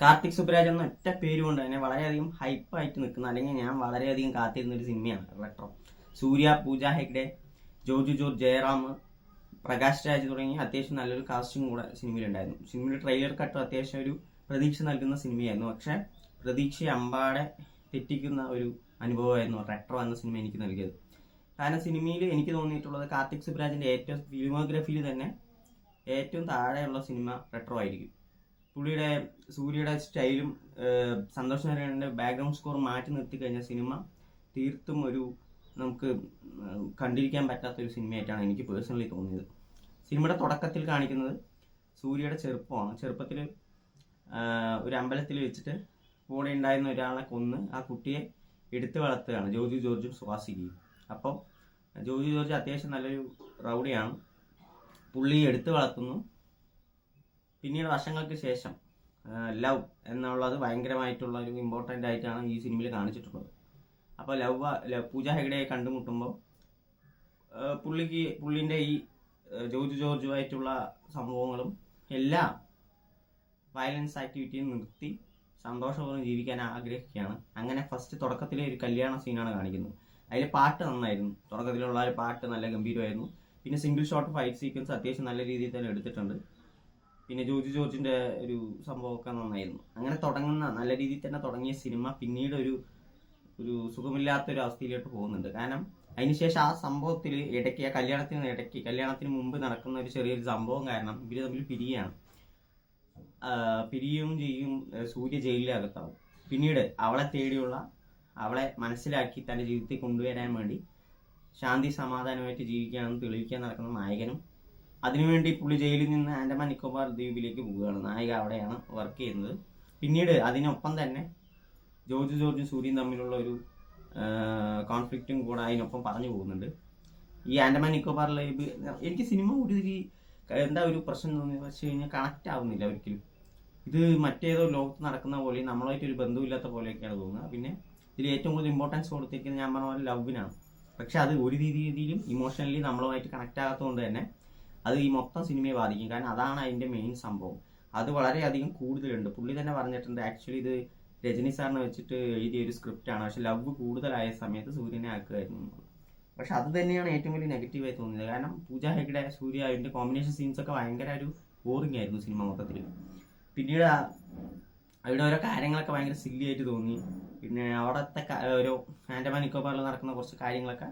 കാർത്തിക് സുബ്രാജ് എന്ന ഒറ്റ പേര് കൊണ്ട് തന്നെ വളരെയധികം ഹൈപ്പായിട്ട് നിൽക്കുന്ന, അല്ലെങ്കിൽ ഞാൻ വളരെയധികം കാത്തിരുന്ന ഒരു സിനിമയാണ് റെട്രോ. സൂര്യ, പൂജ ഹെഗ്ഡെ, ജോജു ജോർജ്, ജയറാം, പ്രകാശ് രാജ് തുടങ്ങി അത്യാവശ്യം നല്ലൊരു കാസ്റ്റിംഗ് കൂടെ സിനിമയിലുണ്ടായിരുന്നു. സിനിമയുടെ ട്രെയിലർ കട്ടും അത്യാവശ്യം ഒരു പ്രതീക്ഷ നൽകുന്ന സിനിമയായിരുന്നു. പക്ഷെ പ്രതീക്ഷയെ അമ്പാടെ തെറ്റിക്കുന്ന ഒരു അനുഭവമായിരുന്നു റെട്രോ എന്ന സിനിമ എനിക്ക് നൽകിയത്. കാരണം സിനിമയിൽ എനിക്ക് തോന്നിയിട്ടുള്ളത് കാർത്തിക് സുബ്രാജിന്റെ ഏറ്റവും ഫിലിമോഗ്രഫിയിൽ തന്നെ ഏറ്റവും താഴെയുള്ള സിനിമ റെട്രോ ആയിരിക്കും. പുള്ളിയുടെ സൂര്യയുടെ സ്റ്റൈലും സന്തോഷ് നാരായണന്റെ ബാക്ക്ഗ്രൗണ്ട് സ്കോർ മാറ്റി നിർത്തി കഴിഞ്ഞ സിനിമ തീർത്തും ഒരു നമുക്ക് കണ്ടിരിക്കാൻ പറ്റാത്തൊരു സിനിമയായിട്ടാണ് എനിക്ക് പേഴ്സണലി തോന്നിയത്. സിനിമയുടെ തുടക്കത്തിൽ കാണിക്കുന്നത് സൂര്യയുടെ ചെറുപ്പമാണ്. ചെറുപ്പത്തിൽ ഒരു അമ്പലത്തിൽ വെച്ചിട്ട് കൂടെ ഉണ്ടായിരുന്ന ഒരാളെ കൊന്ന് ആ കുട്ടിയെ എടുത്തു വളർത്തുകയാണ് ജോജു ജോർജും സ്വാസികയും. അപ്പോൾ ജോജു ജോർജ് അത്യാവശ്യം നല്ലൊരു റൗഡിയാണ്. പുള്ളി എടുത്തു വളർത്തുന്നു. പിന്നീട് വർഷങ്ങൾക്ക് ശേഷം ലവ് എന്നുള്ളത് ഭയങ്കരമായിട്ടുള്ള ഒരു ഇമ്പോർട്ടൻ്റ് ആയിട്ടാണ് ഈ സിനിമയിൽ കാണിച്ചിട്ടുള്ളത്. അപ്പോൾ പൂജ ഹെഗ്ഡെയെ കണ്ടുമുട്ടുമ്പോൾ പുള്ളിൻ്റെ ഈ ജോജു ജോർജുമായിട്ടുള്ള സംഭവങ്ങളും എല്ലാം വയലൻസ് ആക്ടിവിറ്റിയും നിർത്തി സന്തോഷപൂർവ്വം ജീവിക്കാൻ ആഗ്രഹിക്കുകയാണ്. അങ്ങനെ ഫസ്റ്റ് തുടക്കത്തിലെ ഒരു കല്യാണ സീനാണ് കാണിക്കുന്നത്. അതിൽ പാട്ട് നന്നായിരുന്നു. തുടക്കത്തിലുള്ള ഒരു പാട്ട് നല്ല ഗംഭീരമായിരുന്നു. പിന്നെ സിംഗിൾ ഷോട്ട് ഫൈറ്റ് സീക്വൻസ് അത്യാവശ്യം നല്ല രീതിയിൽ തന്നെ എടുത്തിട്ടുണ്ട്. പിന്നെ ജോജു ജോർജിന്റെ ഒരു സംഭവമൊക്കെ നന്നായിരുന്നു. അങ്ങനെ നല്ല രീതിയിൽ തന്നെ തുടങ്ങിയ സിനിമ പിന്നീട് ഒരു സുഖമില്ലാത്തൊരു അവസ്ഥയിലോട്ട് പോകുന്നുണ്ട്. കാരണം അതിനുശേഷം ആ സംഭവത്തിൽ ഇടയ്ക്ക് ആ കല്യാണത്തിന് മുമ്പ് നടക്കുന്ന ഒരു ചെറിയൊരു സംഭവം കാരണം ഇവര് തമ്മിൽ പിരിയുകയും ചെയ്യും. സൂര്യ ജയിലിനകത്താവും. പിന്നീട് അവളെ മനസ്സിലാക്കി തന്റെ ജീവിതത്തിൽ കൊണ്ടുവരാൻ വേണ്ടി ശാന്തി സമാധാനമായിട്ട് ജീവിക്കുകയാണെന്ന് തെളിയിക്കാൻ നടക്കുന്ന നായകനും, അതിനുവേണ്ടി പുള്ളി ജയിലിൽ നിന്ന് ആൻഡമാൻ നിക്കോബാർ ദ്വീപിലേക്ക് പോവുകയാണ്. നായിക അവിടെയാണ് വർക്ക് ചെയ്യുന്നത്. പിന്നീട് അതിനൊപ്പം തന്നെ ജോജു ജോർജും സൂര്യയും തമ്മിലുള്ള ഒരു കോൺഫ്ലിക്റ്റും കൂടെ അതിനൊപ്പം പറഞ്ഞു പോകുന്നുണ്ട്. ഈ ആൻഡമാൻ നിക്കോബാർ ദ്വീപ് എനിക്ക് സിനിമ ഒരു പ്രശ്നം തോന്നിയെന്ന് വെച്ച് കഴിഞ്ഞാൽ കണക്റ്റ് ആവുന്നില്ല ഒരിക്കലും. ഇത് മറ്റേതോ ലോകത്ത് നടക്കുന്ന പോലെ നമ്മളായിട്ടൊരു ബന്ധമില്ലാത്ത പോലെയൊക്കെയാണ് തോന്നുന്നത്. പിന്നെ ഇതിൽ ഏറ്റവും കൂടുതൽ ഇമ്പോർട്ടൻസ് കൊടുത്തിരിക്കുന്നത് ഞാൻ പറഞ്ഞ പോലെ ലവിനാണ്. പക്ഷെ അത് ഒരു രീതിയിലും ഇമോഷണലി നമ്മളുമായിട്ട് കണക്റ്റ് ആകാത്തതുകൊണ്ട് തന്നെ അത് ഈ മൊത്തം സിനിമയെ ബാധിക്കും. കാരണം അതാണ് അതിൻ്റെ മെയിൻ സംഭവം. അത് വളരെയധികം കൂടുതലുണ്ട്. പുള്ളി തന്നെ പറഞ്ഞിട്ടുണ്ട് ആക്ച്വലി ഇത് രജനി സാറിനെ വെച്ചിട്ട് എഴുതിയ ഒരു സ്ക്രിപ്റ്റാണ്. പക്ഷെ ലവ് കൂടുതലായ സമയത്ത് സൂര്യനെ ആക്കുമായിരുന്നു. പക്ഷെ അത് തന്നെയാണ് ഏറ്റവും വലിയ നെഗറ്റീവായി തോന്നിയത്. കാരണം പൂജ ഹെഗ്ഡെ, സൂര്യ അതിൻ്റെ കോമ്പിനേഷൻ സീൻസൊക്കെ ഭയങ്കര ഒരു ബോറിംഗ് ആയിരുന്നു സിനിമ മൊത്തത്തിൽ. പിന്നീട് അവിടെ ഓരോ കാര്യങ്ങളൊക്കെ ഭയങ്കര സില്ലി ആയിട്ട് തോന്നി. പിന്നെ അവിടുത്തെ ഓരോ ആൻഡമാൻ നിക്കോബാറിൽ നടക്കുന്ന കുറച്ച് കാര്യങ്ങളൊക്കെ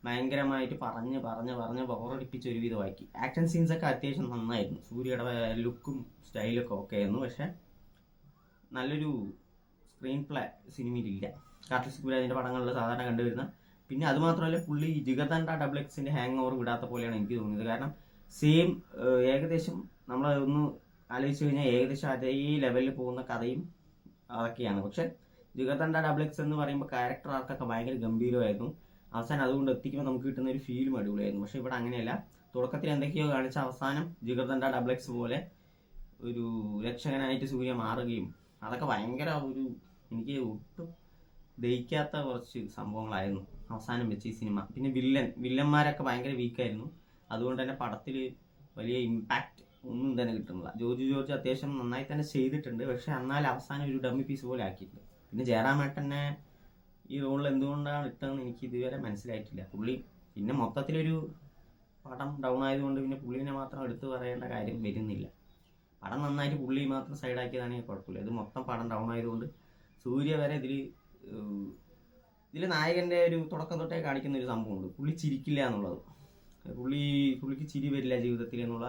ഭയങ്കരമായിട്ട് പറഞ്ഞ് ബോറടിപ്പിച്ച് ഒരുവിധമാക്കി. ആക്ഷൻ സീൻസൊക്കെ അത്യാവശ്യം നന്നായിരുന്നു. സൂര്യയുടെ ലുക്കും സ്റ്റൈലൊക്കെ ഓക്കെ ആയിരുന്നു. പക്ഷെ നല്ലൊരു സ്ക്രീൻ പ്ലേ സിനിമയിലില്ല. കാർത്തിക് സുബ്രാജിന്റെ പടങ്ങളിൽ സാധാരണ കണ്ടുവരുന്ന. പിന്നെ അതുമാത്രമല്ല പുള്ളി ജിഗർദണ്ഡ ഡബിൾ-എക്സിന്റെ ഹാങ് ഓവർ വിടാത്ത പോലെയാണ് എനിക്ക് തോന്നിയത്. കാരണം സെയിം ഏകദേശം നമ്മളൊന്ന് ആലോചിച്ച് കഴിഞ്ഞാൽ ഏകദേശം അതേ ലെവലിൽ പോകുന്ന കഥയും അതൊക്കെയാണ്. പക്ഷെ ജിഗർദണ്ഡ ഡബിൾ-എക്സ് എന്ന് പറയുമ്പോൾ ക്യാരക്ടർ ആർക്കൊക്കെ ഭയങ്കര ഗംഭീരമായിരുന്നു. അവസാനം അതുകൊണ്ട് എത്തിക്കുമ്പോൾ നമുക്ക് കിട്ടുന്ന ഒരു ഫീലും അടിപൊളിയായിരുന്നു. പക്ഷെ ഇവിടെ അങ്ങനെയല്ല. തുടക്കത്തിൽ എന്തൊക്കെയോ കാണിച്ച അവസാനം ജിഗർദണ്ഡ ഡബിൾ-എക്സ് പോലെ ഒരു രക്ഷകനായിട്ട് സൂര്യ മാറുകയും അതൊക്കെ ഭയങ്കര എനിക്ക് ഒട്ടും ദഹിക്കാത്ത കുറച്ച് സംഭവങ്ങളായിരുന്നു അവസാനം വെച്ച് ഈ സിനിമ. പിന്നെ വില്ലന്മാരൊക്കെ ഭയങ്കര വീക്കായിരുന്നു. അതുകൊണ്ട് തന്നെ പടത്തിൽ വലിയ ഇമ്പാക്റ്റ് ഒന്നും തന്നെ കിട്ടുന്നില്ല. ജോജു ജോർജ് അത്യാവശ്യം നന്നായി തന്നെ ചെയ്തിട്ടുണ്ട്. പക്ഷെ എന്നാൽ അവസാനം ഒരു ഡമ്മി പീസ് പോലെ ആക്കിയിട്ടുണ്ട്. പിന്നെ ജയറാമേട്ടനെ ഈ റോളിൽ എന്തുകൊണ്ടാണ് ഇട്ടതെന്ന് എനിക്ക് ഇതുവരെ മനസ്സിലായിട്ടില്ല. പുള്ളി പിന്നെ മൊത്തത്തിലൊരു പടം ഡൗൺ ആയതുകൊണ്ട് പിന്നെ പുള്ളിനെ മാത്രം എടുത്തു പറയേണ്ട കാര്യം വരുന്നില്ല. പടം നന്നായിട്ട് പുള്ളി മാത്രം സൈഡാക്കിയതാണെങ്കിൽ കുഴപ്പമില്ല. ഇത് മൊത്തം പടം ഡൗൺ ആയതുകൊണ്ട് സൂര്യ വരെ ഇതിൽ നായകൻ്റെ ഒരു തുടക്കം തൊട്ടേ കാണിക്കുന്ന ഒരു സംഭവമുണ്ട്. പുള്ളി ചിരിക്കില്ല എന്നുള്ളത്. പുള്ളിക്ക് ചിരി വരില്ല ജീവിതത്തിൽ എന്നുള്ള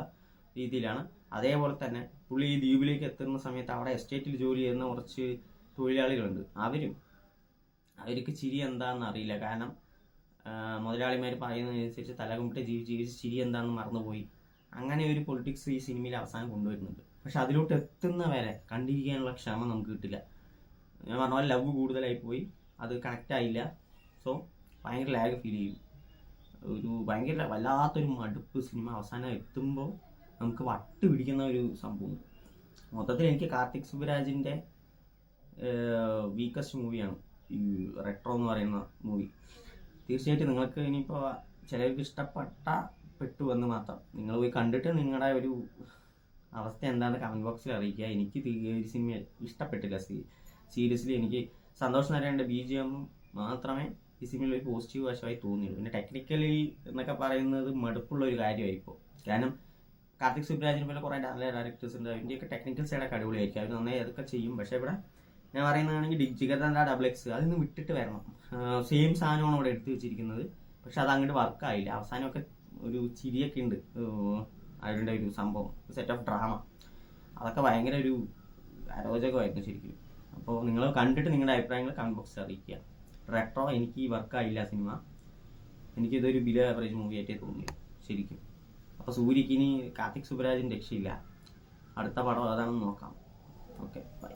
രീതിയിലാണ്. അതേപോലെ തന്നെ പുള്ളി ഈ ദ്വീപിലേക്ക് എത്തുന്ന സമയത്ത് അവിടെ എസ്റ്റേറ്റിൽ ജോലി ചെയ്യുന്ന കുറച്ച് തൊഴിലാളികളുണ്ട്. അവർക്ക് ചിരി എന്താണെന്ന് അറിയില്ല. കാരണം മുതലാളിമാർ പറയുന്നതനുസരിച്ച് തലകുമ്പിട്ട് ജീവിച്ച് ചിരി എന്താണെന്ന് മറന്നുപോയി. അങ്ങനെ ഒരു പൊളിറ്റിക്സ് ഈ സിനിമയിൽ അവസാനം കൊണ്ടുവരുന്നുണ്ട്. പക്ഷെ അതിലോട്ട് എത്തുന്ന വരെ കണ്ടിരിക്കാനുള്ള ക്ഷമ നമുക്ക് കിട്ടില്ല. ഞാൻ പറഞ്ഞ പോലെ ലവ് കൂടുതലായി പോയി, അത് കണക്റ്റ് ആയില്ല. സോ ഭയങ്കര ലാഗ് ഫീൽ ചെയ്യും. ഭയങ്കര വല്ലാത്തൊരു മടുപ്പ് സിനിമ അവസാനം എത്തുമ്പോൾ നമുക്ക് വട്ട് പിടിക്കുന്ന ഒരു സംഭവം. മൊത്തത്തിൽ എനിക്ക് കാർത്തിക് സുബ്രാജിൻ്റെ വീക്കസ്റ്റ് മൂവിയാണ് ഈ റെട്രോ എന്ന് പറയുന്ന മൂവി. തീർച്ചയായിട്ടും നിങ്ങൾക്ക് ഇനിയിപ്പോൾ ചിലർക്ക് പെട്ടു എന്ന് മാത്രം നിങ്ങൾ പോയി കണ്ടിട്ട് നിങ്ങളുടെ ഒരു അവസ്ഥ എന്താണെന്ന് കമൻറ്റ് ബോക്സിൽ അറിയിക്കുക. എനിക്ക് ഈ സിനിമ ഇഷ്ടപ്പെട്ടില്ല. സീരിയസ്ലി എനിക്ക് സന്തോഷ് നാരായണൻ്റെ BGM മാത്രമേ ഈ സിനിമയിൽ ഒരു പോസിറ്റീവ് വശമായി തോന്നിയുള്ളൂ. പിന്നെ ടെക്നിക്കലി എന്നൊക്കെ പറയുന്നത് മടുപ്പുള്ള ഒരു കാര്യമായി ഇപ്പോൾ. കാരണം കാർത്തിക് സുബ്രാജിനെ പോലെ കുറേ നല്ല ഡയറക്ടേഴ്സ് ഉണ്ട്, അതിൻ്റെയൊക്കെ ടെക്നിക്കൽ സൈഡൊക്കെ അടിപൊളിയായിരിക്കും, അവർ നന്നായി അതൊക്കെ ചെയ്യും. പക്ഷേ ഇവിടെ ഞാൻ പറയുന്നതാണെങ്കിൽ ജിഗർദണ്ഡ XX അതിൽ നിന്ന് വിട്ടിട്ട് വരണം. സെയിം സാധനമാണ് ഇവിടെ എടുത്തു വെച്ചിരിക്കുന്നത്, പക്ഷെ അത് അങ്ങോട്ട് വർക്കായില്ല. അവസാനമൊക്കെ ഒരു ചിരിയൊക്കെ ഉണ്ട് അതിൻ്റെ ഒരു സംഭവം, സെറ്റ് ഓഫ് ഡ്രാമ, അതൊക്കെ ഭയങ്കര ഒരു അരോചകമായിരുന്നു ശരിക്കും. അപ്പോൾ നിങ്ങൾ കണ്ടിട്ട് നിങ്ങളുടെ അഭിപ്രായങ്ങൾ കമൻറ്റ് ബോക്സിൽ അറിയിക്കുക. റെട്രോ എനിക്ക് വർക്കായില്ല സിനിമ, എനിക്കിതൊരു ബിലോ ആവറേജ് മൂവി ആയിട്ടേ തോന്നിയത് ശരിക്കും. അപ്പോൾ സൂര്യക്ക് ഇനി കാർത്തിക് സുബ്രാജിന് രക്ഷയില്ല, അടുത്ത പടം അതാണെന്ന് നോക്കാം. Okay, by.